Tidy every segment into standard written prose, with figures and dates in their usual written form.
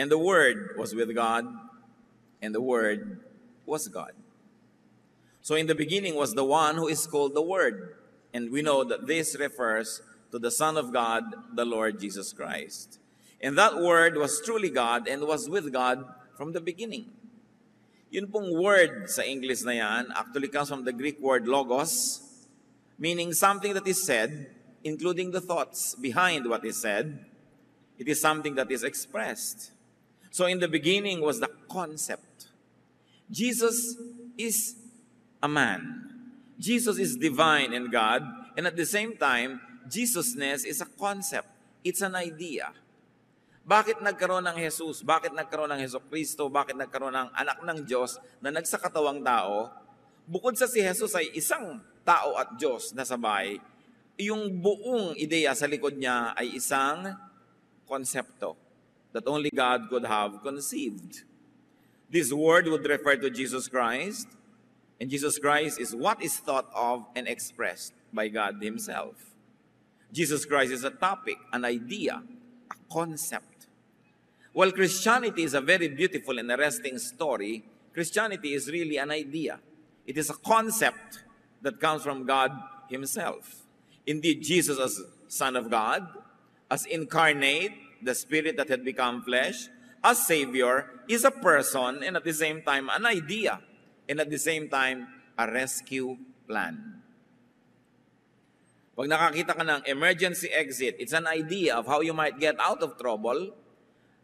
And the Word was with God, and the Word was God. So in the beginning was the one who is called the Word. And we know that this refers to the Son of God, the Lord Jesus Christ. And that Word was truly God and was with God from the beginning. Yun pong word sa English na yan actually comes from the Greek word logos, meaning something that is said, including the thoughts behind what is said. It is something that is expressed. So in the beginning was the concept. Jesus is a man. Jesus is divine and God, and at the same time, Jesusness is a concept. It's an idea. Bakit nagkaroon ng Jesus? Bakit nagkaroon ng Jesucristo? Bakit nagkaroon ng anak ng Diyos na nagsakatawang tao? Bukod sa si Jesus ay isang tao at Diyos na sabay, yung buong ideya sa likod niya ay isang konsepto that only God could have conceived. This word would refer to Jesus Christ, and Jesus Christ is what is thought of and expressed by God Himself. Jesus Christ is a topic, an idea, a concept. While Christianity is a very beautiful and arresting story, Christianity is really an idea. It is a concept that comes from God Himself. Indeed, Jesus as Son of God, as incarnate, the Spirit that had become flesh, as Savior, is a person and at the same time an idea, and at the same time a rescue plan. Pag nakakita ka ng emergency exit, it's an idea of how you might get out of trouble.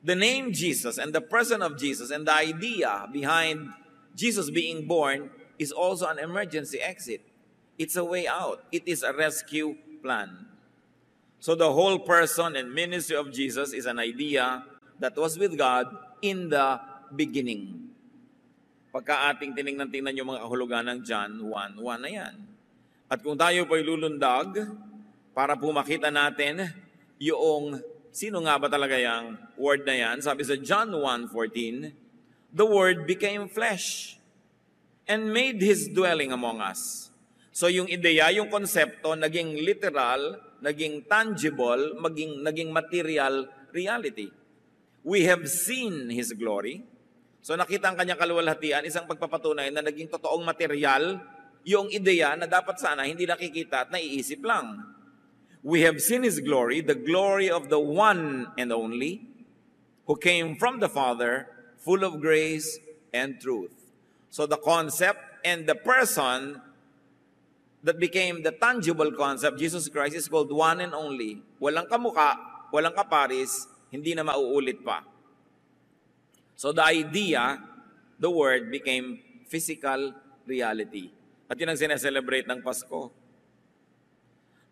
The name Jesus and the person of Jesus and the idea behind Jesus being born is also an emergency exit. It's a way out. It is a rescue plan. So the whole person and ministry of Jesus is an idea that was with God in the beginning. Pagka ating tinignan yung mga kahulugan ng John 1:1 na yan. At kung tayo po'y lulundag, para po makita natin yung sino nga ba talaga yung word na yan, sabi sa John 1:14, the Word became flesh and made His dwelling among us. So yung ideya, yung konsepto, naging literal, naging tangible, naging material reality. We have seen His glory. So nakita ang kanyang kaluwalhatian, isang pagpapatunay na naging totoong material, yung ideya na dapat sana hindi nakikita at naiisip lang. We have seen His glory, the glory of the one and only, who came from the Father, full of grace and truth. So the concept and the person that became the tangible concept, Jesus Christ, is called one and only. Walang kamuka, walang kaparis, hindi na mauulit pa. So the idea, the word, became physical reality. At yun ang sineselebrate ng Pasko.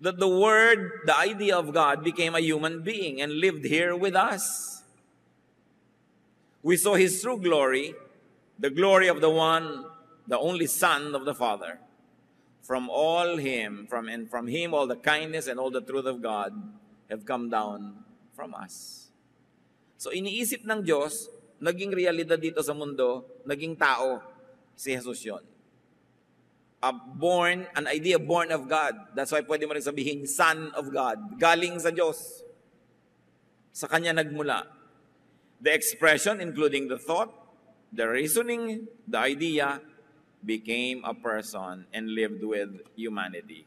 That the word, the idea of God became a human being and lived here with us. We saw His true glory, the glory of the one, the only Son of the Father. From Him all the kindness and all the truth of God have come down from us. So iniisip ng Diyos, naging realidad dito sa mundo, naging tao, si Jesus yun. An idea born of God. That's why pwede mo rin sabihin, Son of God. Galing sa Diyos. Sa Kanya nagmula. The expression, including the thought, the reasoning, the idea, became a person and lived with humanity.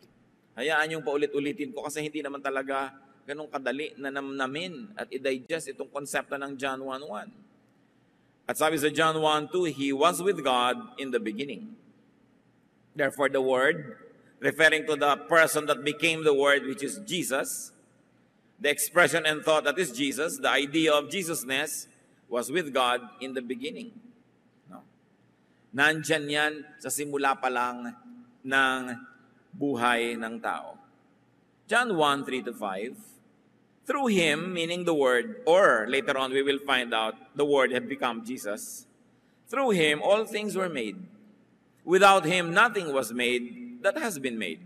Hayaan yung paulit-ulitin ko kasi hindi naman talaga ganun kadali na namnamin at i-digest itong konsepto ng John 1:1. At sabi sa John 1:2, He was with God in the beginning. Therefore, the Word, referring to the person that became the Word, which is Jesus, the expression and thought that is Jesus, the idea of Jesusness, was with God in the beginning. No? Nandyan yan sa simula pa lang ng buhay ng tao. John 1:3-5, through Him, meaning the Word, or later on we will find out the Word had become Jesus, through Him all things were made. Without Him, nothing was made that has been made.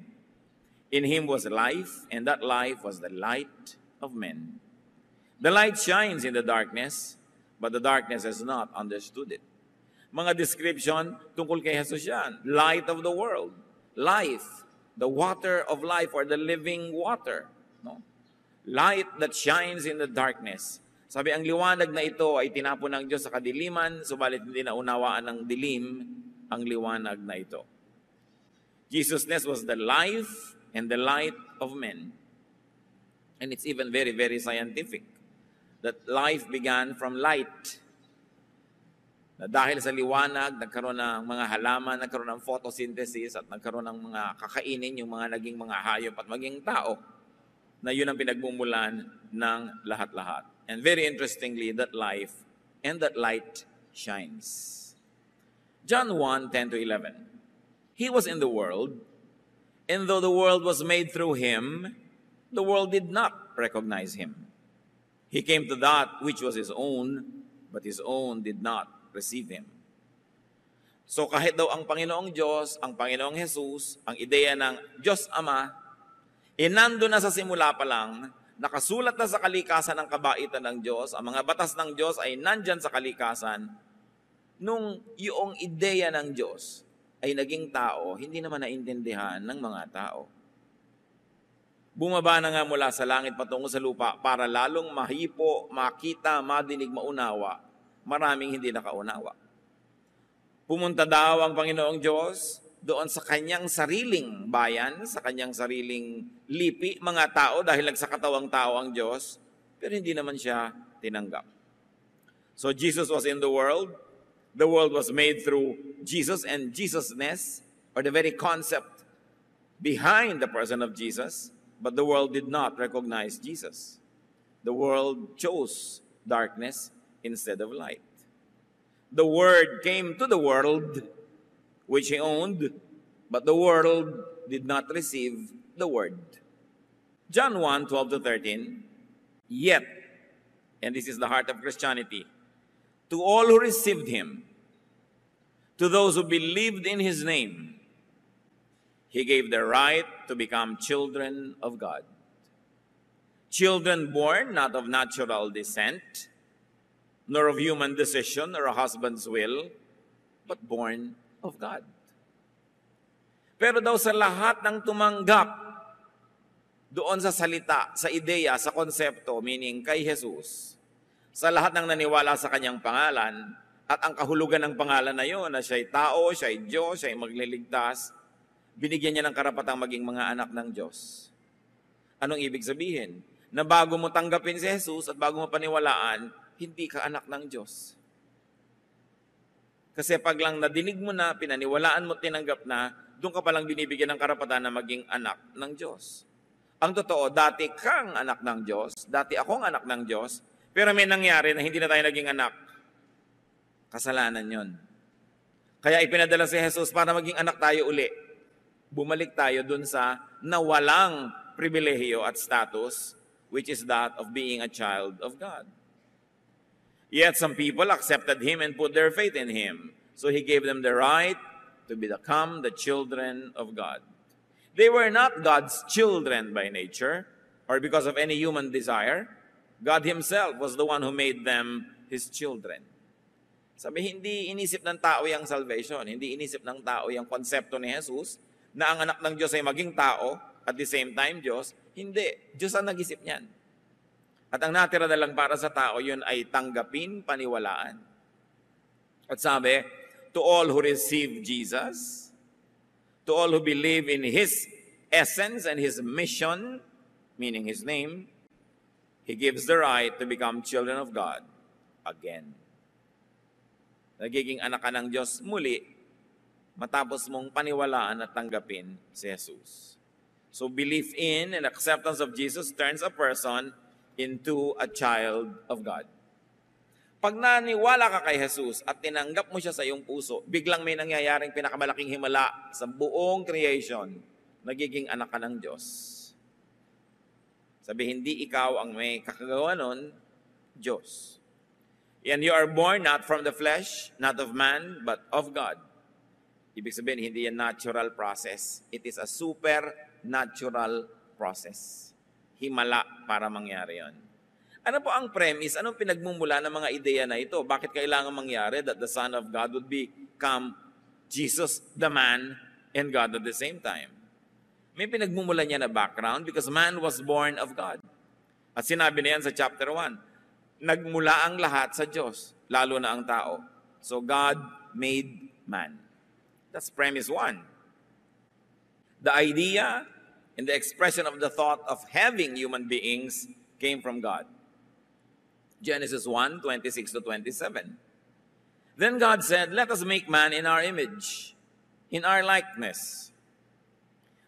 In Him was life, and that life was the light of men. The light shines in the darkness, but the darkness has not understood it. Mga description tungkol kay Jesus yan. Light of the world. Life. The water of life or the living water. No? Light that shines in the darkness. Sabi, ang liwanag na ito ay tinapon ng Diyos sa kadiliman, subalit hindi naunawaan ng dilim ang liwanag na ito. Jesusness was the life and the light of men. And it's even very, very scientific that life began from light. Na dahil sa liwanag, nagkaroon ng mga halaman, nagkaroon ng photosynthesis, at nagkaroon ng mga kakainin, yung mga naging mga hayop at maging tao, na yun ang pinagmumulan ng lahat-lahat. And very interestingly, that life and that light shines. John 1:10-11. He was in the world, and though the world was made through him, the world did not recognize him. He came to that which was his own, but his own did not receive him. So kahit daw ang Panginoong Diyos, ang Panginoong Jesus, ang ideya ng Diyos Ama, nando na sa simula pa lang, nakasulat na sa kalikasan ng kabaitan ng Diyos, ang mga batas ng Diyos ay nandyan sa kalikasan, nung yung ideya ng Diyos ay naging tao, hindi naman naintindihan ng mga tao. Bumaba na nga mula sa langit patungo sa lupa para lalong mahipo, makita, madinig, maunawa, maraming hindi nakaunawa. Pumunta daw ang Panginoong Diyos doon sa kanyang sariling bayan, sa kanyang sariling lipi, mga tao, dahil nagsakatawang tao ang Diyos, pero hindi naman siya tinanggap. So Jesus was in the world was made through Jesus, and Jesusness, or the very concept behind the person of Jesus, but the world did not recognize Jesus. The world chose darkness instead of light. The Word came to the world, which he owned, but the world did not receive the Word. John 1:12-13, yet, and this is the heart of Christianity, to all who received him, to those who believed in his name, he gave the right to become children of God. Children born not of natural descent, nor of human decision or a husband's will, but born of God. Pero daw sa lahat ng tumanggap doon sa salita, sa ideya, sa konsepto, meaning kay Jesus, sa lahat ng naniwala sa kanyang pangalan, at ang kahulugan ng pangalan na yun, na siya'y tao, siya'y Diyos, siya'y magliligtas, binigyan niya ng karapatang maging mga anak ng Diyos. Anong ibig sabihin? Na bago mo tanggapin si Jesus at bago mo paniwalaan, hindi ka anak ng Diyos. Kasi pag lang nadinig mo na, pinaniwalaan mo, tinanggap na, doon ka palang binibigyan ng karapatan na maging anak ng Diyos. Ang totoo, dati kang anak ng Diyos, dati akong anak ng Diyos, pero may nangyari na hindi na tayo naging anak. Kasalanan yon. Kaya ipinadala si Jesus para maging anak tayo uli. Bumalik tayo dun sa nawalang pribilehiyo at status, which is that of being a child of God. Yet some people accepted him and put their faith in him. So he gave them the right to become the children of God. They were not God's children by nature or because of any human desire. God himself was the one who made them his children. Sabi, hindi inisip ng tao yung salvation. Hindi inisip ng tao yung konsepto ni Jesus na ang anak ng Diyos ay maging tao at the same time Diyos. Hindi. Diyos ang nag-isip niyan. At ang natira na lang para sa tao, yun ay tanggapin, paniwalaan. At sabi, to all who receive Jesus, to all who believe in his essence and his mission, meaning his name, he gives the right to become children of God again. Nagiging anak ka ng Diyos muli, matapos mong paniwalaan at tanggapin si Jesus. So belief in and acceptance of Jesus turns a person into a child of God. Pag naniwala ka kay Jesus at tinanggap mo siya sa iyong puso, biglang may nangyayaring pinakamalaking himala sa buong creation, nagiging anak ka ng Diyos. Sabi, hindi ikaw ang may kakagawa nun, Diyos. And you are born not from the flesh, not of man, but of God. Ibig sabihin, hindi yan natural process. It is a supernatural process. Himala para mangyari yon. Ano po ang premise? Anong pinagmumula ng mga ideya na ito? Bakit kailangan mangyari that the Son of God would become Jesus, the man, and God at the same time? May pinagmumula niya na background because man was born of God. At sinabi na yan sa chapter 1, nagmula ang lahat sa Diyos, lalo na ang tao. So God made man. That's premise 1. The idea and the expression of the thought of having human beings came from God. Genesis 1, 26 to 27. Then God said, "Let us make man in our image, in our likeness."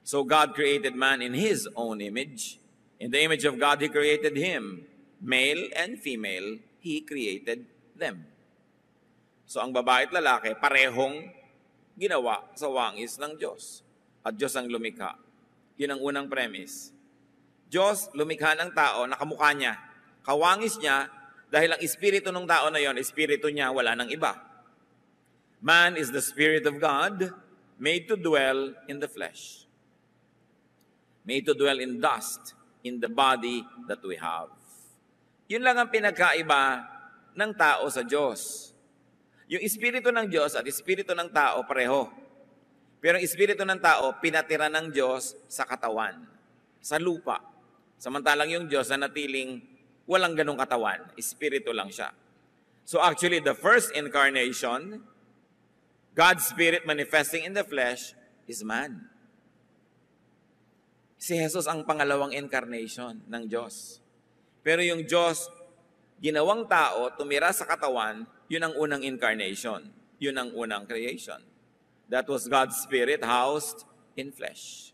So God created man in His own image. In the image of God, He created him. Male and female, He created them. So ang babae at lalaki, parehong ginawa sa wangis ng Diyos. At Diyos ang lumikha. Yun ang unang premise. Diyos lumikha ng tao, nakamukha niya. Kawangis niya, dahil ang espiritu ng tao na yon, espiritu niya, wala nang iba. Man is the Spirit of God, made to dwell in the flesh. Made to dwell in dust, in the body that we have. Yun lang ang pinagkaiba ng tao sa Diyos. Yung espiritu ng Diyos at espiritu ng tao pareho. Pero ang espiritu ng tao, pinatira ng Diyos sa katawan, sa lupa. Samantalang yung Diyos na natiling walang ganong katawan, espiritu lang siya. So actually, the first incarnation, God's Spirit manifesting in the flesh, is man. Si Jesus ang pangalawang incarnation ng Diyos. Pero yung Diyos, ginawang tao, tumira sa katawan, yun ang unang incarnation. Yun ang unang creation. That was God's Spirit housed in flesh.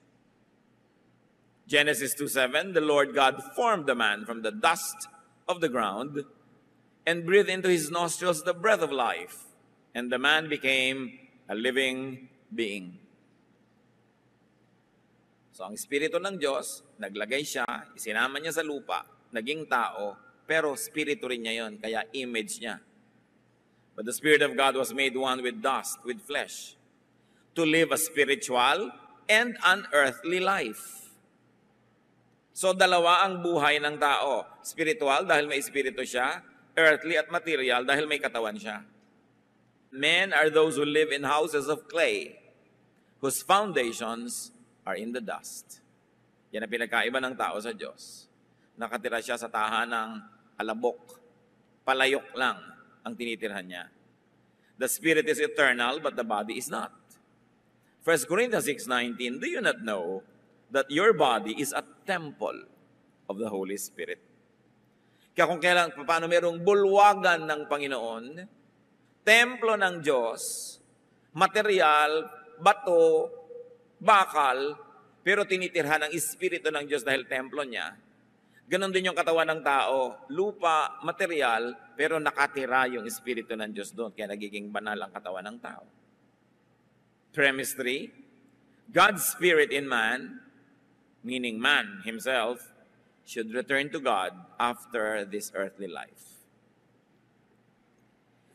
Genesis 2:7, the Lord God formed the man from the dust of the ground and breathed into his nostrils the breath of life, and the man became a living being. So ang Espiritu ng Diyos, naglagay siya, isinama niya sa lupa, naging tao, pero Espiritu rin niya yon, kaya image niya. But the Spirit of God was made one with dust, with flesh, to live a spiritual and an earthly life. So dalawa ang buhay ng tao. Spiritual dahil may espiritu siya, earthly at material dahil may katawan siya. Men are those who live in houses of clay, whose foundations are in the dust. Yan ang pinagkaiba ng tao sa Diyos. Nakatira siya sa tahanang alabok. Palayok lang ang tinitirhan niya. The spirit is eternal, but the body is not. 1 Corinthians 6:19, do you not know that your body is a temple of the Holy Spirit? Kaya kung kailan, paano merong bulwagan ng Panginoon, templo ng Diyos, material, bato, bakal, pero tinitirhan ng Espiritu ng Diyos dahil templo niya. Ganon din yung katawan ng tao, lupa, material, pero nakatira yung Espiritu ng Diyos doon, kaya nagiging banal ang katawan ng tao. Premise 3, God's Spirit in man, meaning man himself, should return to God after this earthly life.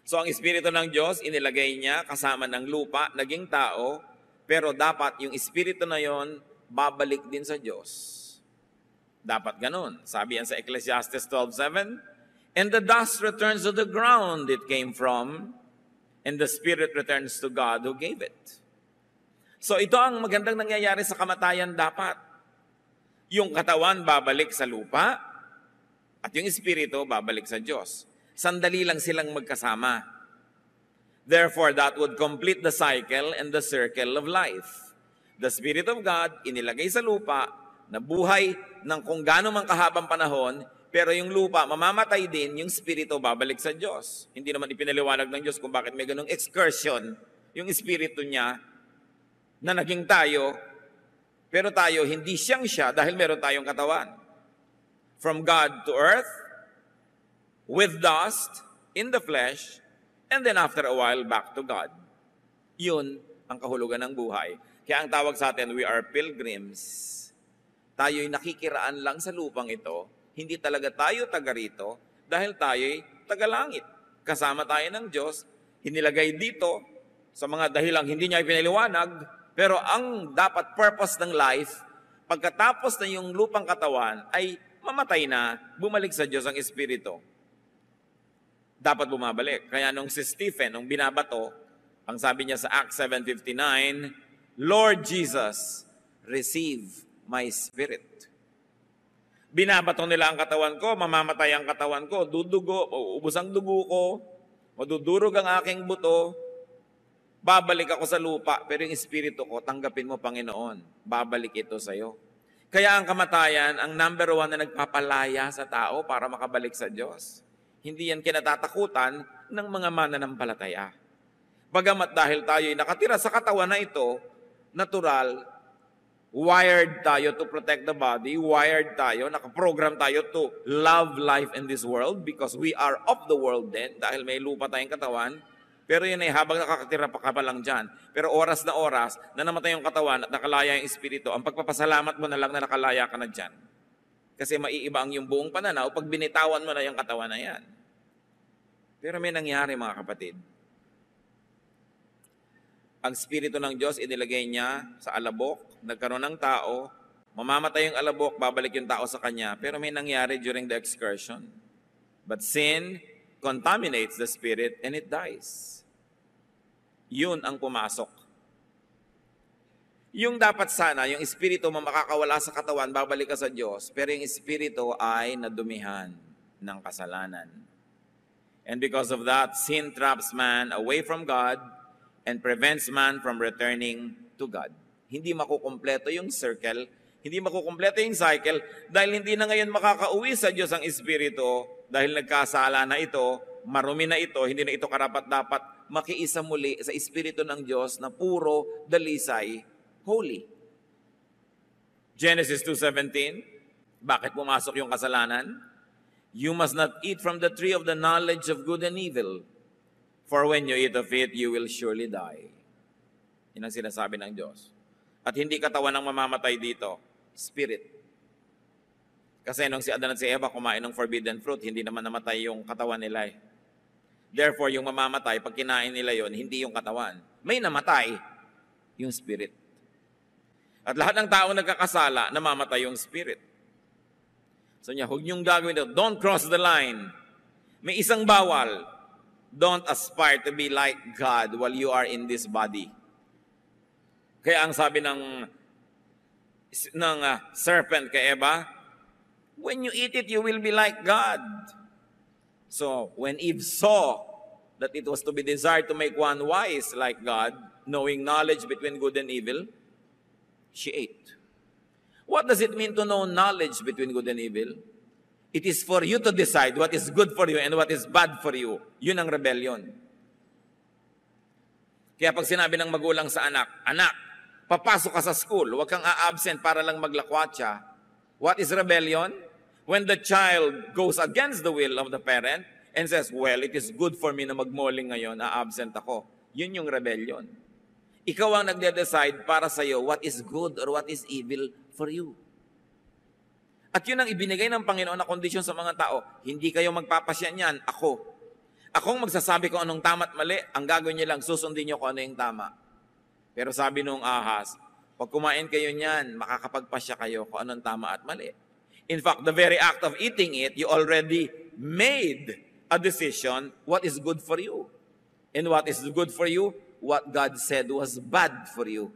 So ang Espiritu ng Diyos, inilagay niya kasama ng lupa, naging tao, pero dapat yung Espiritu na yon babalik din sa Diyos. Dapat ganun. Sabi yan sa Ecclesiastes 12:7, and the dust returns to the ground it came from, and the Spirit returns to God who gave it. So ito ang magandang nangyayari sa kamatayan dapat. Yung katawan babalik sa lupa, at yung Espiritu babalik sa Diyos. Sandali lang silang magkasama. Therefore, that would complete the cycle and the circle of life. The Spirit of God, inilagay sa lupa, na buhay ng kung gaano mang kahabang panahon, pero yung lupa, mamamatay din, yung Espiritu babalik sa Diyos. Hindi naman ipinaliwanag ng Diyos kung bakit may ganung excursion, yung Espiritu niya, na naging tayo, pero tayo, hindi siyang siya dahil meron tayong katawan. From God to earth, with dust, in the flesh, and then after a while, back to God. Yun ang kahulugan ng buhay. Kaya ang tawag sa atin, we are pilgrims. Tayo'y nakikiraan lang sa lupang ito. Hindi talaga tayo taga rito dahil tayo'y taga-langit. Kasama tayo ng Diyos, hinilagay dito sa mga dahilang hindi niya ipinaliwanag, pero ang dapat purpose ng life, pagkatapos na yung lupang katawan, ay mamatay na, bumalik sa Diyos ang Espiritu. Dapat bumabalik. Kaya nung si Stephen, nung binabato, ang sabi niya sa Acts 7:59, Lord Jesus, receive my spirit. Binabato nila ang katawan ko, mamamatay ang katawan ko, dudugo, uubos ang dugo ko, madudurog ang aking buto, babalik ako sa lupa, pero yung espiritu ko, tanggapin mo, Panginoon, babalik ito sa iyo. Kaya ang kamatayan, ang number one na nagpapalaya sa tao para makabalik sa Diyos. Hindi yan kinatatakutan ng mga mananampalataya. Bagamat dahil tayo ay nakatira sa katawan na ito, natural, wired tayo to protect the body, wired tayo, nakaprogram tayo to love life in this world because we are of the world din, dahil may lupa tayong katawan. Pero yun ay habang nakakatira pa ka pa lang dyan. Pero oras na namatay yung katawan at nakalaya yung espiritu, ang pagpapasalamat mo na lang na nakalaya ka na dyan. Kasi maiiba ang yung buong pananaw pag binitawan mo na yung katawan na yan. Pero may nangyari, mga kapatid. Ang Espiritu ng Diyos, inilagay niya sa alabok, nagkaroon ng tao, mamamatay yung alabok, babalik yung tao sa kanya, pero may nangyari during the excursion. But sin contaminates the spirit and it dies. Yun ang pumasok. Yung dapat sana, yung espiritu mo makakawala sa katawan, babalik ka sa Diyos, pero yung espiritu ay nadumihan ng kasalanan. And because of that, sin traps man away from God and prevents man from returning to God. Hindi makukumpleto yung circle, hindi makukumpleto yung cycle, dahil hindi na ngayon makakauwi sa Diyos ang espiritu, dahil nagkasala na ito, marumi na ito, hindi na ito karapat-dapat makiisa muli sa espiritu ng Diyos na puro, dalisay, holy. Genesis 2:17, bakit pumasok yung kasalanan? You must not eat from the tree of the knowledge of good and evil, for when you eat of it, you will surely die. Yan ang sinasabi ng Diyos. At hindi katawan ang mamamatay dito, spirit. Kasi nung si Adan at si Eva kumain ng forbidden fruit, hindi naman namatay yung katawan nila eh. Therefore, yung mamamatay, pag kinain nila yon, hindi yung katawan. May namatay, yung spirit. At lahat ng tao nagkakasala, namamatay yung spirit. So niya, huwag niyong gagawin ito. Don't cross the line. May isang bawal. Don't aspire to be like God while you are in this body. Kaya ang sabi ng serpent kay Eva, when you eat it, you will be like God. So, when Eve saw that it was to be desired to make one wise like God, knowing knowledge between good and evil, she ate. What does it mean to know knowledge between good and evil? It is for you to decide what is good for you and what is bad for you. Yun ang rebellion. Kaya pag sinabi ng magulang sa anak, anak, papasok ka sa school, huwag kang a-absent para lang maglakwatsa. What is rebellion? When the child goes against the will of the parent and says, well, it is good for me na magmoling ngayon, a-absent ako. Yun yung rebellion. Ikaw ang nagde-decide para sa iyo what is good or what is evil for you. At yun ang ibinigay ng Panginoon na kondisyon sa mga tao. Hindi kayo magpapasya niyan, ako. Akong magsasabi kung anong tama at mali, ang gagawin niyo lang, susundin niyo kung ano yung tama. Pero sabi nung ahas, pag kumain kayo niyan, makakapagpasya kayo kung anong tama at mali. In fact, the very act of eating it, you already made a decision what is good for you. And what is good for you, what God said was bad for you.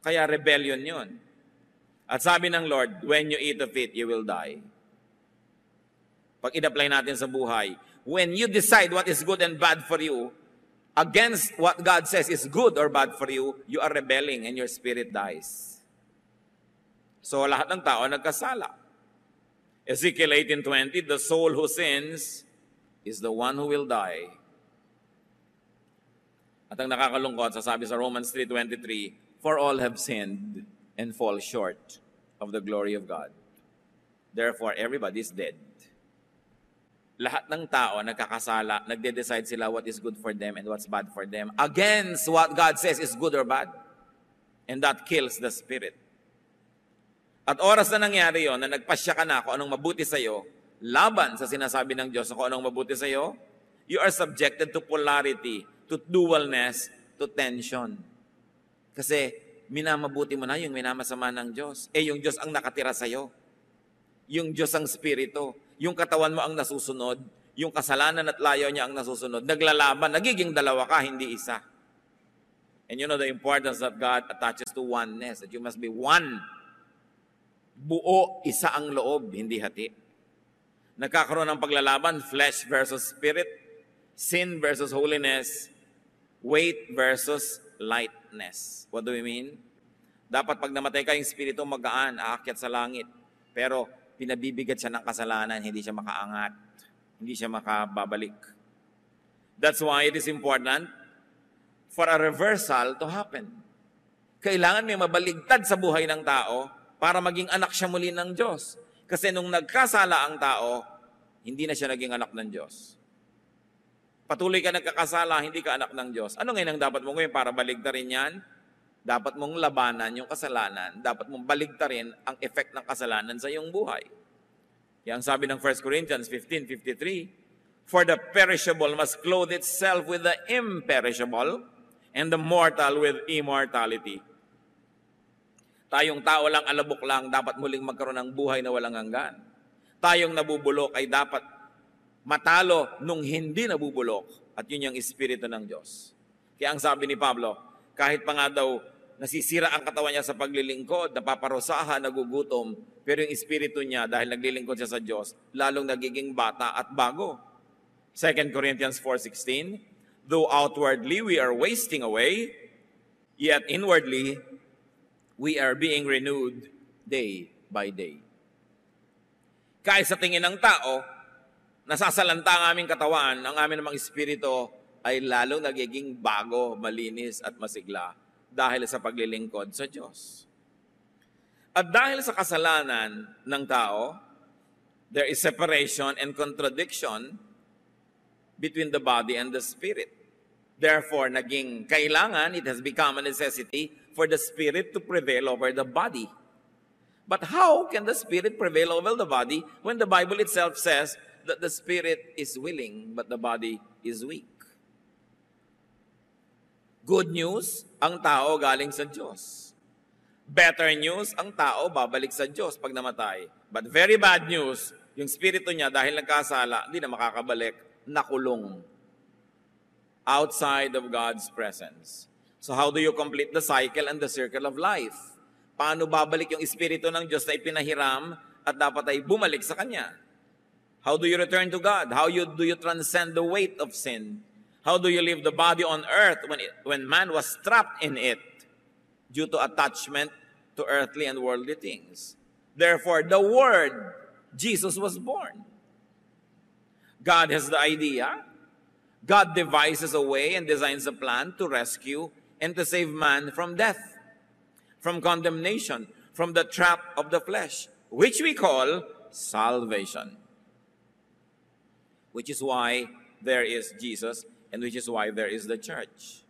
Kaya rebellion yun. At sabi ng Lord, when you eat of it, you will die. Pag in-apply natin sa buhay, when you decide what is good and bad for you, against what God says is good or bad for you, you are rebelling and your spirit dies. So lahat ng tao nagkasala. Ezekiel 18:20, the soul who sins is the one who will die. At ang nakakalungkot, sasabi sa Romans 3:23, for all have sinned and fall short of the glory of God. Therefore, everybody is dead. Lahat ng tao nagkakasala, nagde-decide sila what is good for them and what's bad for them against what God says is good or bad. And that kills the spirit. At oras na nangyari yon, na nagpasya ka na kung anong mabuti sa'yo, laban sa sinasabi ng Diyos kung anong mabuti sa'yo, you are subjected to polarity, to dualness, to tension. Kasi minamabuti mo na yung minamasama ng Diyos. Yung Diyos ang nakatira sa'yo. Yung Diyos ang spirito. Yung katawan mo ang nasusunod. Yung kasalanan at layo niya ang nasusunod. Naglalaban. Nagiging dalawa ka, hindi isa. And you know the importance that God attaches to oneness. That you must be one. buo, isa ang loob, hindi hati. Nagkakaroon ng paglalaban, flesh versus spirit, sin versus holiness, weight versus lightness. What do we mean? Dapat pag namatay ka, yung spirito magaan, aakyat sa langit. Pero pinabibigat siya ng kasalanan, hindi siya makaangat, hindi siya makababalik. That's why it is important for a reversal to happen. Kailangan may mabaligtad sa buhay ng tao para maging anak siya muli ng Diyos. Kasi nung nagkasala ang tao, hindi na siya naging anak ng Diyos. Patuloy ka nagkakasala, hindi ka anak ng Diyos. Ano ngayon ang dapat mo gawin para baligtarin yan? Dapat mong labanan yung kasalanan. Dapat mong baligtarin ang effect ng kasalanan sa iyong buhay. Yan sabi ng 1 Corinthians 15:53, "For the perishable must clothe itself with the imperishable, and the mortal with immortality." Tayong tao lang, alabok lang, dapat muling magkaroon ng buhay na walang hanggan. Tayong nabubulok ay dapat matalo nung hindi nabubulok. At yun yung espiritu ng Diyos. Kaya ang sabi ni Pablo, kahit pa nga daw nasisira ang katawan niya sa paglilingkod, napaparusahan, nagugutom, pero yung espiritu niya, dahil naglilingkod siya sa Diyos, lalong nagiging bata at bago. 2 Corinthians 4:16, "Though outwardly we are wasting away, yet inwardly we are being renewed day by day." Kahit sa tingin ng tao, nasasalanta ang aming katawan, ang aming namang espiritu ay lalong nagiging bago, malinis at masigla dahil sa paglilingkod sa Diyos. At dahil sa kasalanan ng tao, there is separation and contradiction between the body and the spirit. Therefore, naging kailangan, it has become a necessity for the spirit to prevail over the body. But how can the spirit prevail over the body when the Bible itself says that the spirit is willing but the body is weak? Good news, ang tao galing sa Diyos. Better news, ang tao babalik sa Diyos pag namatay. But very bad news, yung spirito niya dahil nagkasala, hindi na makakabalik, nakulong outside of God's presence. So how do you complete the cycle and the circle of life? Paano babalik yung espiritu ng Diyos na ipinahiram at dapat ay bumalik sa Kanya? How do you return to God? How do you transcend the weight of sin? How do you leave the body on earth when man was trapped in it due to attachment to earthly and worldly things? Therefore, the Word, Jesus, was born. God has the idea. God devises a way and designs a plan to rescue and to save man from death, from condemnation, from the trap of the flesh, which we call salvation. Which is why there is Jesus, and which is why there is the church.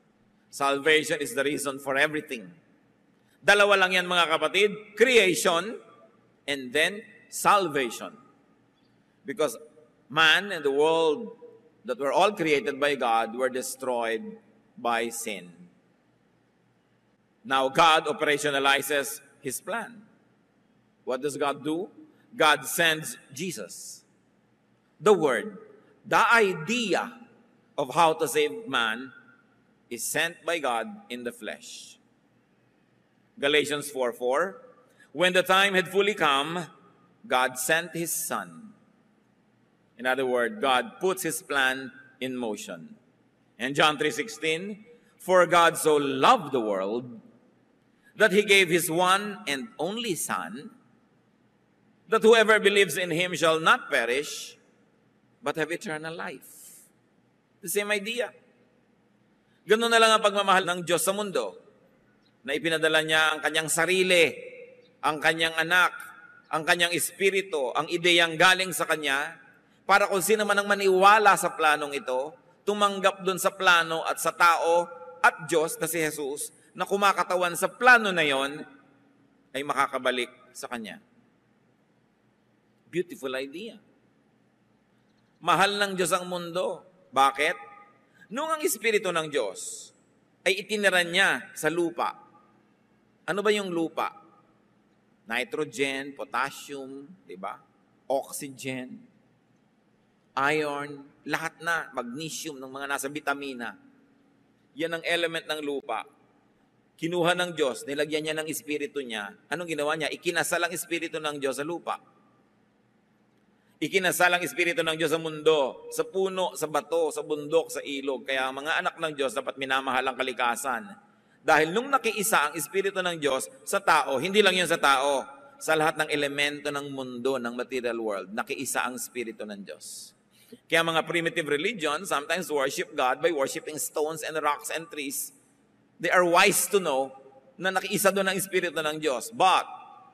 Salvation is the reason for everything. Dalawa lang yan, mga kapatid, creation and then salvation. Because man and the world that were all created by God were destroyed by sin. Now God operationalizes His plan. What does God do? God sends Jesus, the Word. The idea of how to save man is sent by God in the flesh. Galatians 4:4, "When the time had fully come, God sent His Son." In other words, God puts His plan in motion. And John 3:16, "For God so loved the world that He gave His one and only Son, that whoever believes in Him shall not perish, but have eternal life." The same idea. Ganun na lang ang pagmamahal ng Diyos sa mundo, na ipinadala niya ang kanyang sarili, ang kanyang anak, ang kanyang espiritu, ang ideyang galing sa kanya, para kung sino man ang maniwala sa planong ito, tumanggap dun sa plano at sa tao at Diyos na si Jesus, na kumakatawan sa plano na yon, ay makakabalik sa kanya. Beautiful idea. Mahal ng Diyos ang mundo. Bakit? Noong ang Espiritu ng Diyos ay itiniran niya sa lupa. Ano ba yung lupa? Nitrogen, potassium, di ba? Oxygen, iron, lahat na, magnesium, ng mga nasa vitamina. Yan ang element ng lupa. Kinuha ng Diyos, nilagyan niya ng espiritu niya. Anong ginawa niya? Ikinasal ang espiritu ng Diyos sa lupa. Ikinasal ang espiritu ng Diyos sa mundo, sa puno, sa bato, sa bundok, sa ilog. Kaya ang mga anak ng Diyos dapat minamahal ang kalikasan. Dahil nung nakiisa ang espiritu ng Diyos sa tao, hindi lang yun sa tao, sa lahat ng elemento ng mundo, ng material world, nakiisa ang espiritu ng Diyos. Kaya mga primitive religions sometimes worship God by worshiping stones and rocks and trees. They are wise to know na nakiisa doon ang espiritu ng Diyos. But,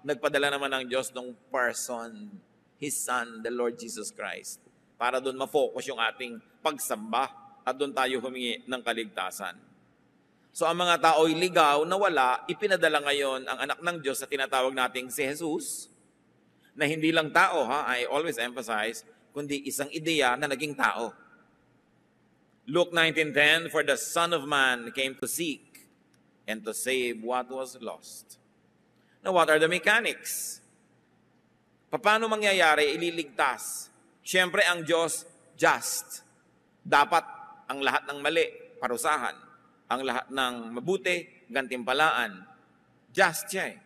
nagpadala naman ng Diyos ng person, His Son, the Lord Jesus Christ, para doon ma-focus yung ating pagsamba at doon tayo humingi ng kaligtasan. So, ang mga tao'y ligaw na wala, ipinadala ngayon ang anak ng Diyos na tinatawag nating si Jesus, na hindi lang tao, I always emphasize, kundi isang ideya na naging tao. Luke 19:10, for the Son of Man came to seek and to save what was lost. Now, what are the mechanics? Paano mangyayari? Ililigtas. Siyempre, ang Diyos, just. Dapat ang lahat ng mali, parusahan. Ang lahat ng mabuti, gantimpalaan. Just siya eh.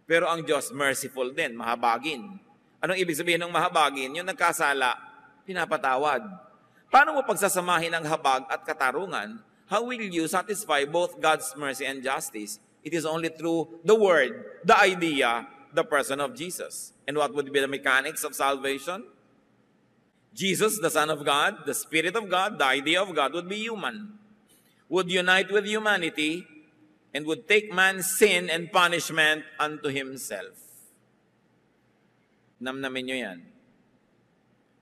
Pero ang Diyos, merciful din, mahabagin. Anong ibig sabihin ng mahabagin? Yung nagkasala, pinapatawad. Paano mo pagsasamahin ang habag at katarungan? How will you satisfy both God's mercy and justice? It is only through the word, the idea, the person of Jesus. And what would be the mechanics of salvation? Jesus, the Son of God, the Spirit of God, the idea of God would be human. Would unite with humanity and would take man's sin and punishment unto himself. Namnamin nyo yan.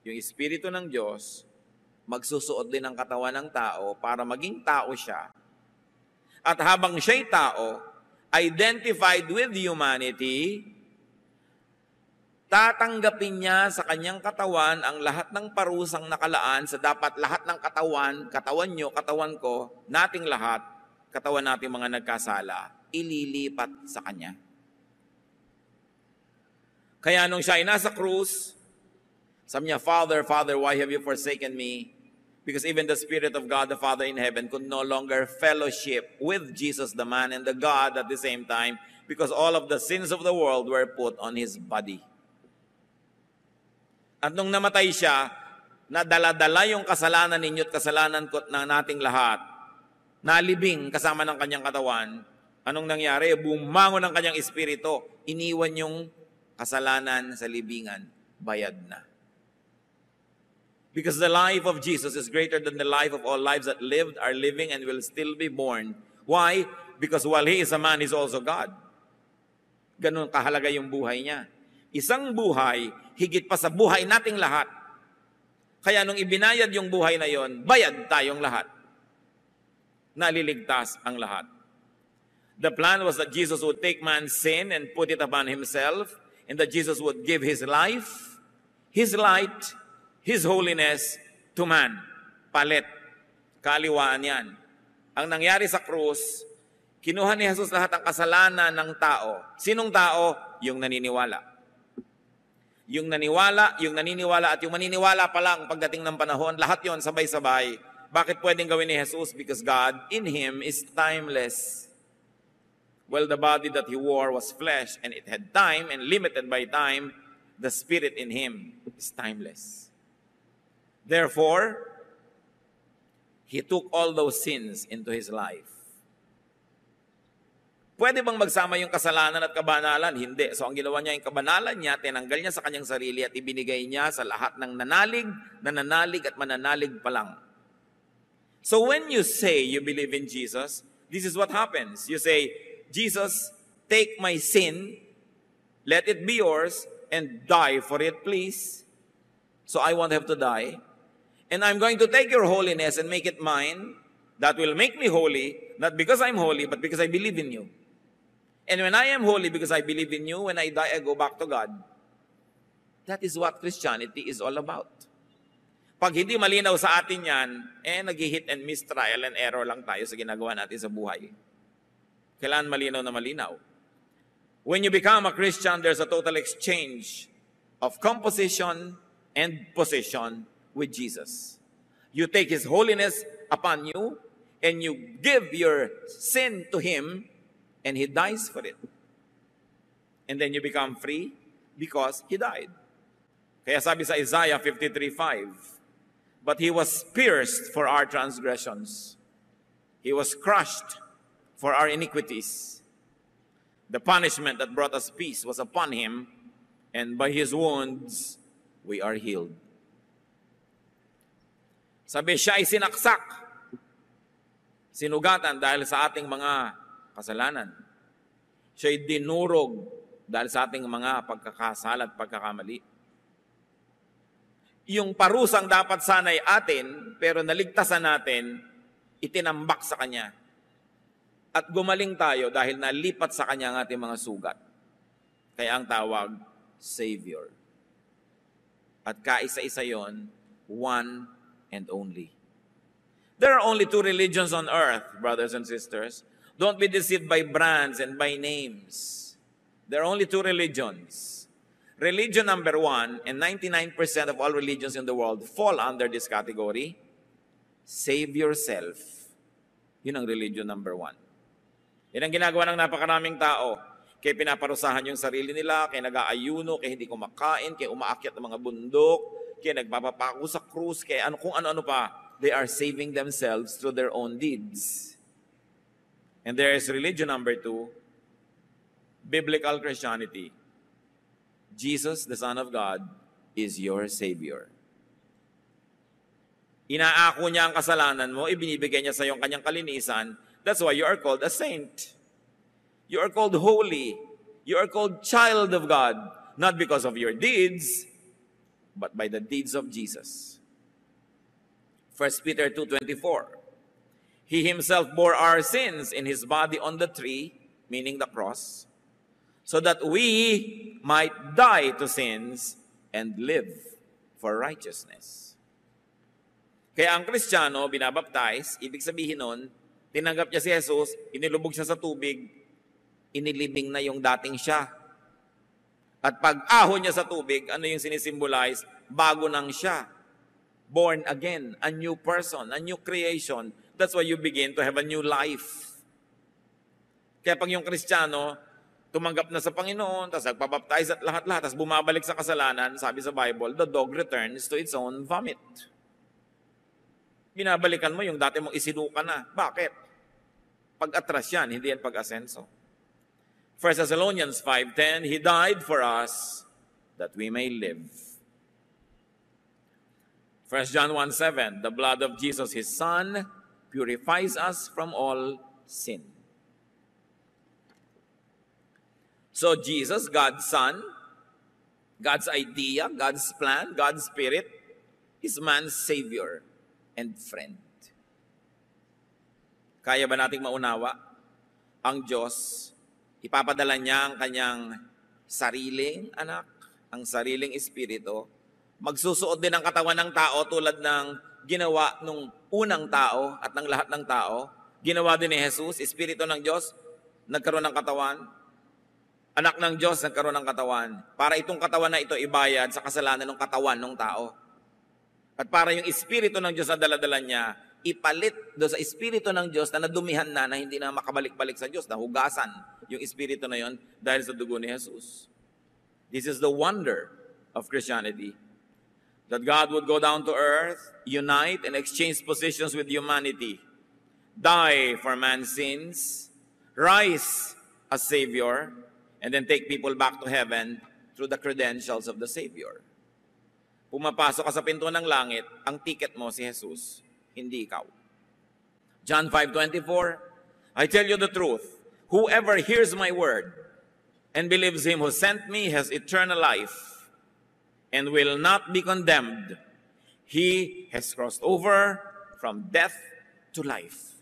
Yung Espiritu ng Diyos, magsusuot din ng katawan ng tao para maging tao siya. At habang siya'y tao, identified with humanity, tatanggapin niya sa kanyang katawan ang lahat ng parusang nakalaan sa dapat lahat ng katawan nyo, katawan ko, nating lahat, katawan nating mga nagkasala, ililipat sa kanya. Kaya nung siya ay nasa krus, sabi niya, Father, Father, why have you forsaken me? Because even the Spirit of God, the Father in heaven, could no longer fellowship with Jesus, the man, and the God at the same time, because all of the sins of the world were put on His body. At nung namatay siya, nadala-dala yung kasalanan ninyo at kasalanan ko na nating lahat, nalibing kasama ng kanyang katawan. Anong nangyari? Bumangon ng kanyang espiritu, iniwan yung kasalanan sa libingan, bayad na. Because the life of Jesus is greater than the life of all lives that lived, are living, and will still be born. Why? Because while He is a man, He's also God. Ganun kahalaga yung buhay niya. Isang buhay, higit pa sa buhay nating lahat. Kaya nung ibinayad yung buhay na yon, bayad tayong lahat. Naliligtas ang lahat. The plan was that Jesus would take man's sin and put it upon Himself, and that Jesus would give His life, His light, His holiness to man. Palit. Kaliwaan yan. Ang nangyari sa krus, kinuha ni Jesus lahat ang kasalanan ng tao. Sinong tao? Yung naniniwala. Yung naniniwala at yung maniniwala pa lang pagdating ng panahon, lahat yon sabay-sabay. Bakit pwedeng gawin ni Jesus? Because God in Him is timeless. Well, the body that He wore was flesh, and it had time, and limited by time, the Spirit in Him is timeless. Therefore, He took all those sins into His life. Pwede bang magsama yung kasalanan at kabanalan? Hindi. So ang ginawa niya, yung kabanalan niya, tinanggal niya sa kanyang sarili at ibinigay niya sa lahat ng nananalig at mananalig pa lang. So when you say you believe in Jesus, this is what happens. You say, Jesus, take my sin, let it be yours, and die for it, please. So I won't have to die. And I'm going to take your holiness and make it mine. That will make me holy, not because I'm holy, but because I believe in you. And when I am holy because I believe in you, when I die, I go back to God. That is what Christianity is all about. Pag hindi malinaw sa atin yan, nag-hit and miss, trial and error lang tayo sa ginagawa natin sa buhay. Kailangan malinaw na malinaw. When you become a Christian, there's a total exchange of composition and position with Jesus. You take His holiness upon you, and you give your sin to Him, and He dies for it. And then you become free because He died. Kaya sabi sa Isaiah 53:5, but He was pierced for our transgressions. He was crushed for our iniquities. The punishment that brought us peace was upon Him, and by His wounds, we are healed. Sabi, siya ay sinaksak, sinugatan dahil sa ating mga kasalanan. Siya ay dinurog dahil sa ating mga pagkakasala at pagkakamali. Yung parusang dapat sana'y atin, pero naligtasan natin, itinambak sa Kanya. At gumaling tayo dahil nalipat sa Kanya ang ating mga sugat. Kaya ang tawag, Savior. At kaisa-isa yon, one and only. There are only two religions on earth, brothers and sisters. Don't be deceived by brands and by names. There are only two religions. Religion number one, and 99% of all religions in the world fall under this category. Save yourself. Yun ang religion number one. Yan ang ginagawa ng napakaraming tao. Kaya pinaparusahan yung sarili nila, kaya nag-aayuno, kaya hindi kumakain, kaya umaakyat ng mga bundok, kaya nagpapapako sa krus, kaya kung ano-ano pa. They are saving themselves through their own deeds. And there is religion number two, biblical Christianity. Jesus, the Son of God, is your Savior. Inaako niya ang kasalanan mo, ibinibigay niya sa iyo ang kanyang kalinisan. That's why you are called a saint. You are called holy. You are called child of God, not because of your deeds, but by the deeds of Jesus. 1 Peter 2:24. He Himself bore our sins in His body on the tree, meaning the cross, so that we might die to sins and live for righteousness. Kaya ang Kristiyano, binabaptize, ibig sabihin nun, tinanggap niya si Jesus, inilubog siya sa tubig, inilibing na yung dating siya. At pag-ahon niya sa tubig, ano yung sinisimbolize? Bago nang siya. Born again, a new person, a new creation. That's why you begin to have a new life. Kaya pag yung Kristiyano, tumanggap na sa Panginoon, tapos nagpabaptize at lahat-lahat, tapos bumabalik sa kasalanan, sabi sa Bible, the dog returns to its own vomit. Binabalikan mo yung dati mong isinuka na. Bakit? Pag-atras yan, hindi yan pag-asenso. 1 Thessalonians 5:10, He died for us that we may live. 1 John 1:7, the blood of Jesus, His Son, purifies us from all sin. So Jesus, God's Son, God's idea, God's plan, God's Spirit, is man's Savior and friend. Kaya ba nating maunawa? Ang Diyos, ipapadala niya ang kanyang sariling anak, ang sariling espiritu, magsusuot din ang katawan ng tao tulad ng ginawa nung unang tao at ng lahat ng tao. Ginawa din ni Jesus, espiritu ng Diyos, nagkaroon ng katawan. Anak ng Diyos, nagkaroon ng katawan. Para itong katawan na ito ibayad sa kasalanan ng katawan ng tao. At para yung espiritu ng Diyos na daladala niya, ipalit doon sa espiritu ng Diyos na nadumihan na hindi na makabalik-balik sa Diyos, nahugasan yung espiritu na yon dahil sa dugo ni Jesus. This is the wonder of Christianity. That God would go down to earth, unite and exchange positions with humanity, die for man's sins, rise as Savior, and then take people back to heaven through the credentials of the Savior. Pumapasok ka sa pinto ng langit, ang ticket mo si Jesus, hindi ikaw. John 5:24, I tell you the truth, whoever hears my word and believes Him who sent me has eternal life and will not be condemned. He has crossed over from death to life.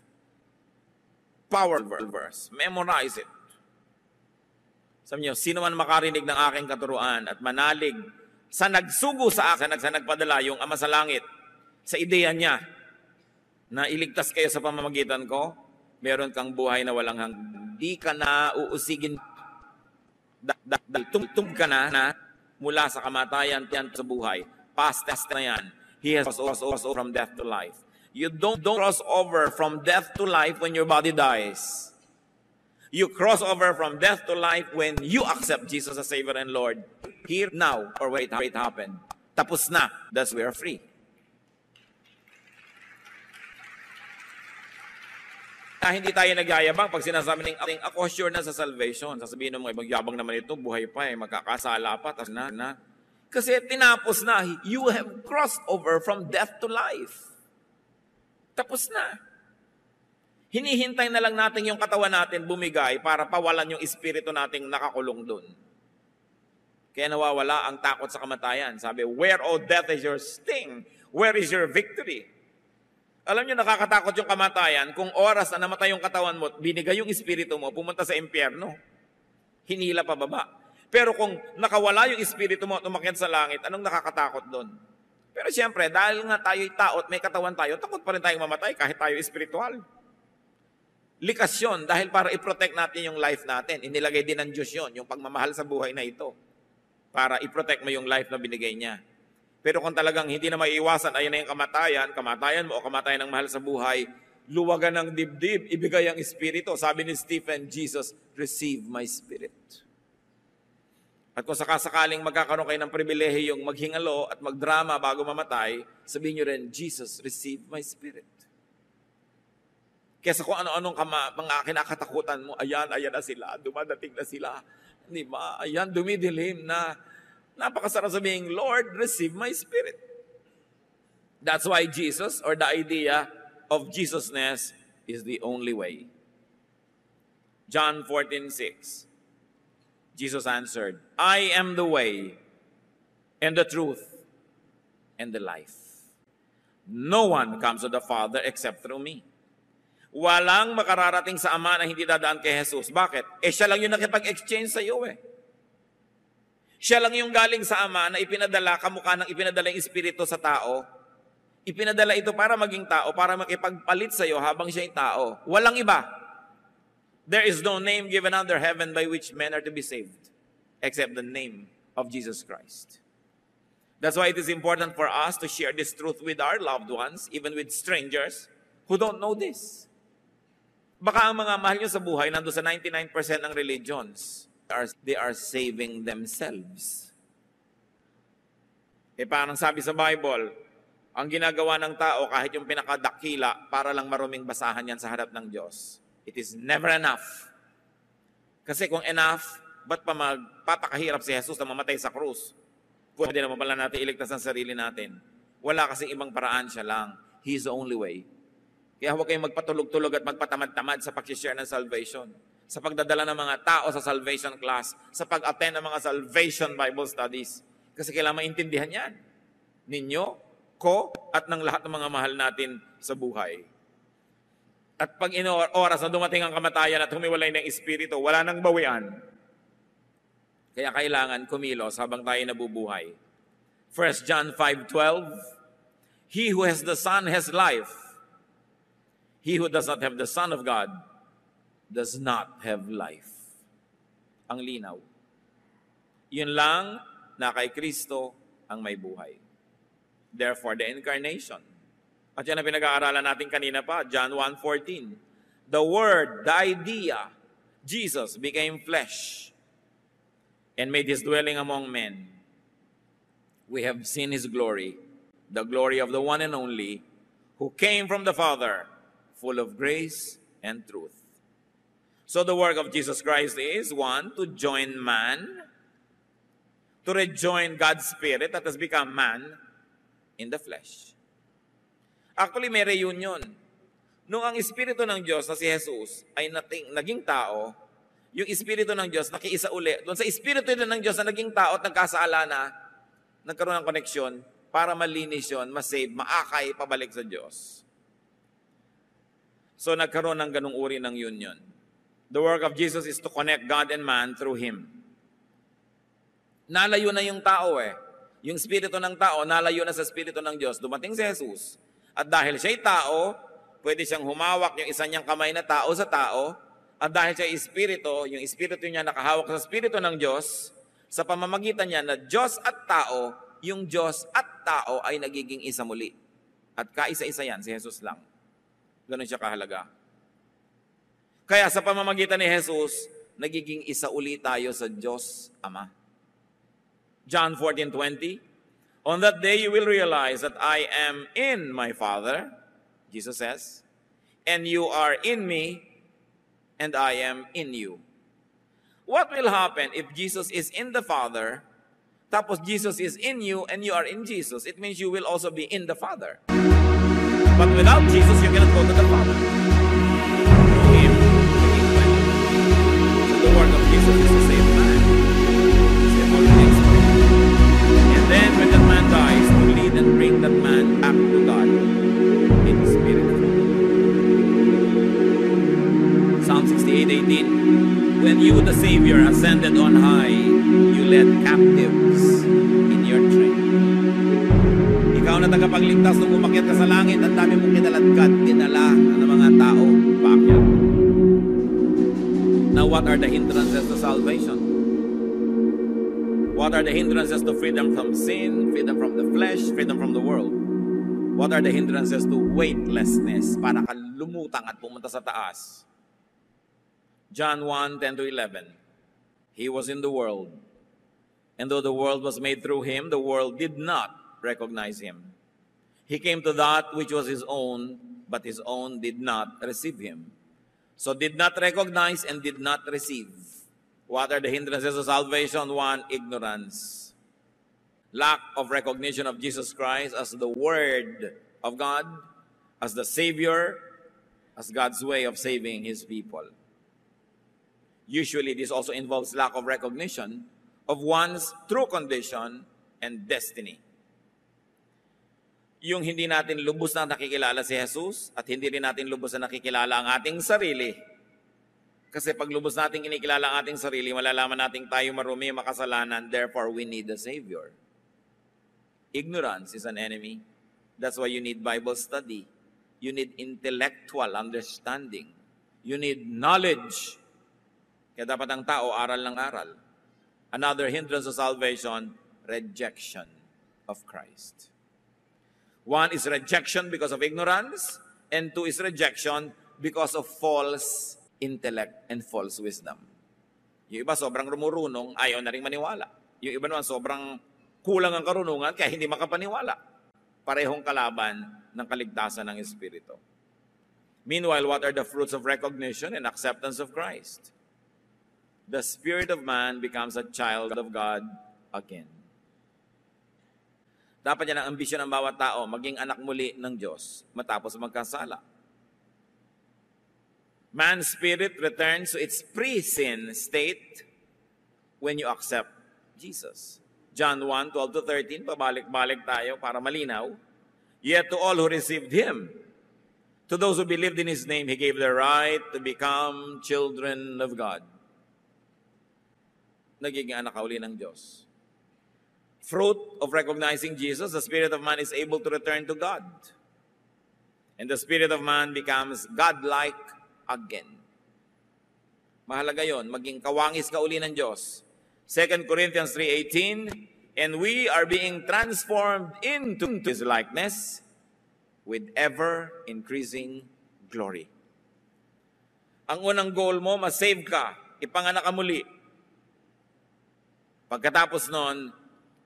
Powerful verse. Memorize it. Sabi niyo, sino man makarinig ng aking katuruan at manalig sa nagsugo sa akin, sa nagpadala yung Ama sa langit, sa ideya niya na iligtas kayo sa pamamagitan ko, meron kang buhay na walang hanggan. Di ka na uusigin, tungtong ka na mula sa kamatayan sa buhay. Past na yan. He has also from death to life. You don't cross over from death to life when your body dies. You cross over from death to life when you accept Jesus as Savior and Lord. Here, now, or wait, it happened. Tapos na. Thus we are free. Hindi tayo nagyayabang pag sinasabi ng ako sure na sa salvation. Sasabihin ng mga magyabang naman ito, buhay pa magkakasala pa, tas na. Kasi tinapos na, you have crossed over from death to life. Tapos na. Hinihintay na lang natin yung katawan natin bumigay para pawalan yung espiritu nating nakakulong doon. Kaya nawawala ang takot sa kamatayan. Sabi, where, O death, is your sting? Where is your victory? Alam nyo, nakakatakot yung kamatayan kung oras na namatay yung katawan mo, binigay yung espiritu mo, pumunta sa impyerno. Hinila pababa. Pero kung nakawala yung espiritu mo at umakyat sa langit, anong nakakatakot doon? Pero siyempre, dahil nga tayo'y tao at may katawan tayo, takot pa rin tayong mamatay kahit tayo espiritual. Likas yun dahil para i-protect natin yung life natin. Inilagay din ng Diyos yun, yung pagmamahal sa buhay na ito. Para i-protect mo yung life na binigay niya. Pero kung talagang hindi na maiiwasan, ayun na yung kamatayan mo o kamatayan ng mahal sa buhay, luwagan ng dibdib, ibigay ang espiritu. Sabi ni Stephen, Jesus, receive my spirit. At kung sakasakaling magkakaroon kayo ng pribilehiyong maghingalo at magdrama bago mamatay, sabihin nyo rin, Jesus, receive my spirit. Kesa kung ano-anong mga kinakatakutan mo, ayan na sila, dumadating na sila. Di ba? Ayan, dumidilim na. Napakasarap sabihin, Lord, receive my spirit. That's why Jesus, or the idea of Jesusness, is the only way. John 14:6. Jesus answered, I am the way, and the truth, and the life. No one comes to the Father except through me. Walang makararating sa Ama na hindi dadaan kay Jesus. Bakit? Siya lang yung nakipag-exchange sa iyo Siya lang yung galing sa Ama na ipinadala, kamukha ng ipinadala yung Espiritu sa tao. Ipinadala ito para maging tao, para makipagpalit sa iyo habang siya'y tao. Walang iba. There is no name given under heaven by which men are to be saved, except the name of Jesus Christ. That's why it is important for us to share this truth with our loved ones, even with strangers who don't know this. Baka ang mga mahal nyo sa buhay, nandun sa 99% ng religions, they are saving themselves. Parang sabi sa Bible, ang ginagawa ng tao kahit yung pinakadakila para lang maruming basahan yan sa harap ng Diyos. It is never enough. Kasi kung enough, ba't pa magpapakahirap si Jesus na mamatay sa krus? Pwede naman pala natin iligtas ang sarili natin. Wala kasing ibang paraan, siya lang. He is the only way. Kaya huwag kayong magpatulog-tulog at magpatamad-tamad sa pag-share ng salvation. Sa pagdadala ng mga tao sa salvation class, sa pag-attend ng mga salvation Bible studies. Kasi kailangan maintindihan yan. Ninyo, ko, at ng lahat ng mga mahal natin sa buhay. At pag oras na dumating ang kamatayan at humiwalay ng espiritu, wala nang bawian. Kaya kailangan kumilos habang tayo nabubuhay. 1 John 5:12, He who has the Son has life. He who does not have the Son of God does not have life. Ang linaw. Yun lang na kay Kristo ang may buhay. Therefore, the incarnation. At yan ang pinag-aaralan natin kanina pa, John 1:14. The Word, the idea, Jesus became flesh and made His dwelling among men. We have seen His glory, the glory of the one and only, who came from the Father, full of grace and truth. So the work of Jesus Christ is, one, to join man, to rejoin God's Spirit that has become man in the flesh. Actually, may reunion. Nung ang Espiritu ng Diyos na si Jesus ay naging tao, yung Espiritu ng Diyos nakiisa uli. Doon sa Espiritu ng Diyos na naging tao at nagkasala na, nagkaroon ng koneksyon para malinis yun, masave, maakay, pabalik sa Diyos. So nagkaroon ng ganung uri ng union. The work of Jesus is to connect God and man through Him. Nalayo na yung tao Yung Espiritu ng tao, nalayo na sa Espiritu ng Diyos. Dumating si Jesus. At dahil siya'y tao, pwede siyang humawak yung isa niyang kamay na tao sa tao. At dahil siya'y Espiritu, yung Espiritu niya nakahawak sa Espiritu ng Diyos, sa pamamagitan niya na Diyos at tao, yung Diyos at tao ay nagiging isa muli. At kaisa-isa yan, si Jesus lang. Ganun siya kahalaga. Kaya sa pamamagitan ni Jesus, nagiging isa uli tayo sa Diyos Ama. John 14:20, on that day you will realize that I am in my Father, Jesus says, and you are in me, and I am in you. What will happen if Jesus is in the Father, tapos Jesus is in you, and you are in Jesus? It means you will also be in the Father. But without Jesus, you cannot go to the Father. Through Him, so the work of Jesus is to save man. And then when that man dies, to lead and bring that man back to God in spirit. Psalm 68:18. When you, the Savior, ascended on high, you led captives in your train. Ikaw na tagapagligtas nung umakyat ka sa langit, ang dami mong kinaladkad, dinala ng mga tao, paakyat. Now, what are the hindrances to salvation? What are the hindrances to freedom from sin, freedom from the flesh, freedom from the world? What are the hindrances to weightlessness, para ka lumutang at pumunta sa taas? John 1:10-11. He was in the world, and though the world was made through him, the world did not recognize him. He came to that which was his own, but his own did not receive him. So did not recognize and did not receive. What are the hindrances of salvation? 1, ignorance. Lack of recognition of Jesus Christ as the Word of God, as the Savior, as God's way of saving His people. Usually, this also involves lack of recognition of one's true condition and destiny. Yung hindi natin lubos na nakikilala si Jesus at hindi rin natin lubos na nakikilala ang ating sarili. Kasi pag lubos natin kinikilala ang ating sarili, malalaman natin tayo marumi, makasalanan, therefore we need a Savior. Ignorance is an enemy. That's why you need Bible study. You need intellectual understanding. You need knowledge. Kaya dapat ang tao, aral ng aral. Another hindrance of salvation, rejection of Christ. 1 is rejection because of ignorance, and 2 is rejection because of false intellect and false wisdom. Yung iba sobrang rumurunong, ayaw na rin maniwala. Yung iba naman sobrang kulang ang karunungan, kaya hindi makapaniwala. Parehong kalaban ng kaligtasan ng Espiritu. Meanwhile, what are the fruits of recognition and acceptance of Christ? The spirit of man becomes a child of God again. Dapat yan ang ambisyon ng bawat tao, maging anak muli ng Diyos matapos magkasala. Man's spirit returns to its pre-sin state when you accept Jesus. John 1:12-13, pabalik-balik tayo para malinaw. Yet to all who received Him, to those who believed in His name, He gave the right to become children of God. Nagiging anak ka uli ng Diyos. Fruit of recognizing Jesus, the spirit of man is able to return to God. And the spirit of man becomes God-like again. Mahalaga yon, maging kawangis ka uli ng Diyos. 2 Corinthians 3:18, and we are being transformed into His likeness with ever-increasing glory. Ang unang goal mo, masave ka, ipanganak ka muli. Pagkatapos nun,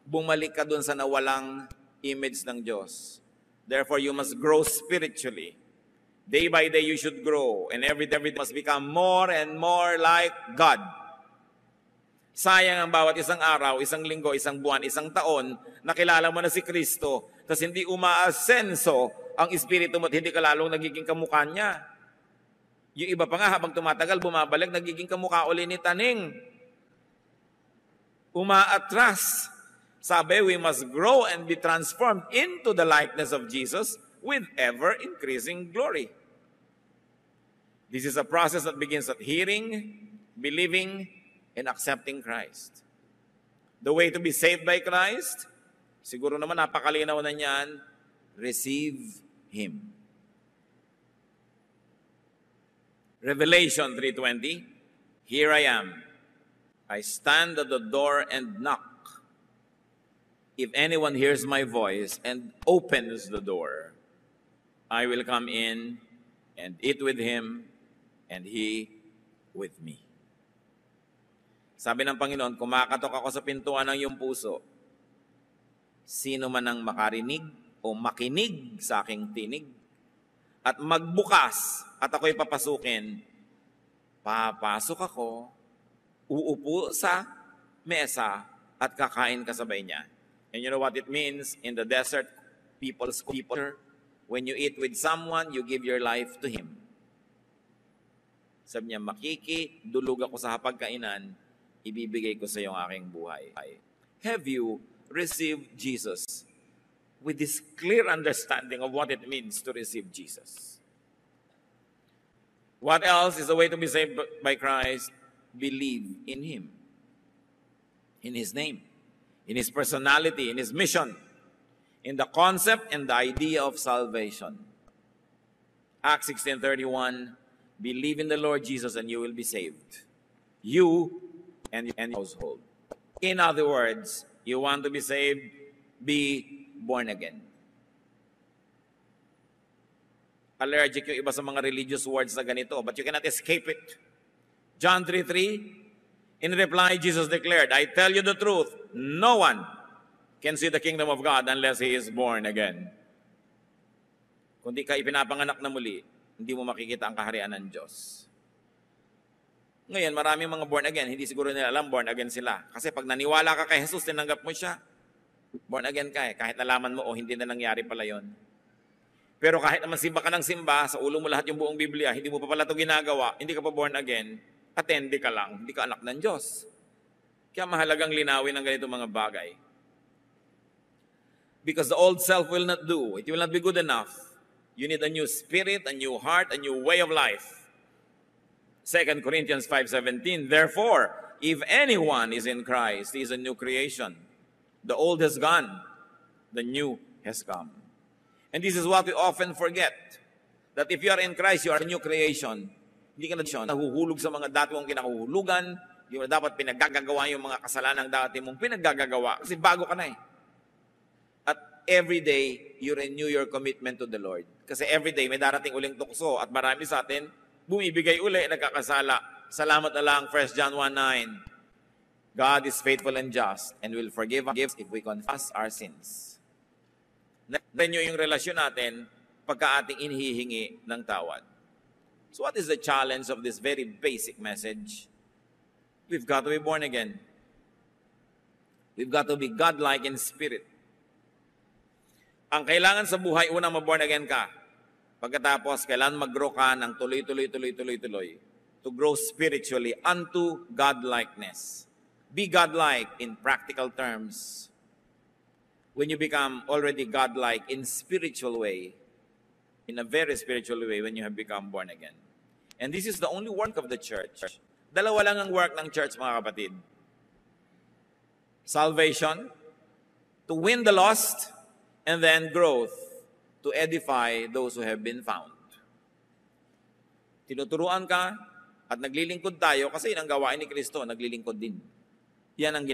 bumalik ka dun sa nawalang image ng Diyos. Therefore, you must grow spiritually. Day by day, you should grow. And every day must become more and more like God. Sayang ang bawat isang araw, isang linggo, isang buwan, isang taon, nakilala mo na si Kristo, tapos hindi umaasenso ang Espiritu mo at hindi ka lalong nagiging kamukha niya. Yung iba pa nga, habang tumatagal, bumabalik, nagiging kamukha uli ni Taning. Umaatras. Sabi, we must grow and be transformed into the likeness of Jesus with ever-increasing glory. This is a process that begins at hearing, believing, and accepting Christ. The way to be saved by Christ, siguro naman napakalinaw na niyan, receive Him. Revelation 3:20, here I am. I stand at the door and knock. If anyone hears my voice and opens the door, I will come in and eat with him, and he with me. Sabi ng Panginoon, kumakatok ako sa pintuan ng iyong puso. Sino man ang makarinig o makinig sa aking tinig at magbukas at ako'y papasukin, papasok ako, uupo sa mesa at kakain kasabay niya. And you know what it means in the desert people's culture? When you eat with someone, you give your life to him. Sabi niya, makikidulog ako sa hapagkainan, ibibigay ko sa iyo ang aking buhay. Have you received Jesus with this clear understanding of what it means to receive Jesus? What else is the way to be saved by Christ? Believe in him, in his name, in his personality, in his mission, in the concept and the idea of salvation. Acts 16:31, believe in the Lord Jesus and you will be saved. You and your household. In other words, you want to be saved, be born again. Allergic yung iba sa mga religious words na ganito, but you cannot escape it. John 3:3, in reply, Jesus declared, I tell you the truth, no one can see the kingdom of God unless he is born again. Kung di ka ipinapanganak na muli, hindi mo makikita ang kaharian ng Diyos. Ngayon, maraming mga born again, hindi siguro nila alam born again sila. Kasi pag naniwala ka kay Jesus, tinanggap mo siya, born again ka eh. Kahit nalaman mo o hindi na nangyari pala yon. Pero kahit naman simba ka ng simba, sa ulo mo lahat yung buong Biblia, hindi mo pa pala ito ginagawa, hindi ka pa born again, attende ka lang, hindi ka anak ng Diyos. Kaya mahalagang linawin ang ganito mga bagay. Because the old self will not do. It will not be good enough. You need a new spirit, a new heart, a new way of life. 2 Corinthians 5:17, therefore, if anyone is in Christ, he is a new creation. The old has gone, the new has come. And this is what we often forget, that if you are in Christ, you are a new creation. Hindi ka na nahuhulog sa mga dati mong kinahuhulugan, hindi mo na dapat pinaggagawa yung mga kasalanan ng dati mong pinaggagawa, kasi bago ka na eh. At every day, you renew your commitment to the Lord. Kasi every day, may darating uling tukso at marami sa atin, bumibigay uli, nagkakasala. Salamat na lang, 1 John 1:9. God is faithful and just and will forgive us if we confess our sins. Renew yung relasyon natin pagka ating inihihingi ng tawad. So what is the challenge of this very basic message? We've got to be born again. We've got to be God-like in spirit. Ang kailangan sa buhay, unang ma-born again ka. Pagkatapos, kailangan mag-grow ka ng tuloy. To grow spiritually unto God-likeness. Be God-like in practical terms. When you become already God-like in spiritual way, in a very spiritual way when you have become born again. And this is the only work of the church. Dalawa lang ang work ng church, mga kapatid. Salvation, to win the lost, and then growth, to edify those who have been found. Tinuturuan ka at naglilingkod tayo kasi yun ang gawain ni Kristo, naglilingkod din. Yan ang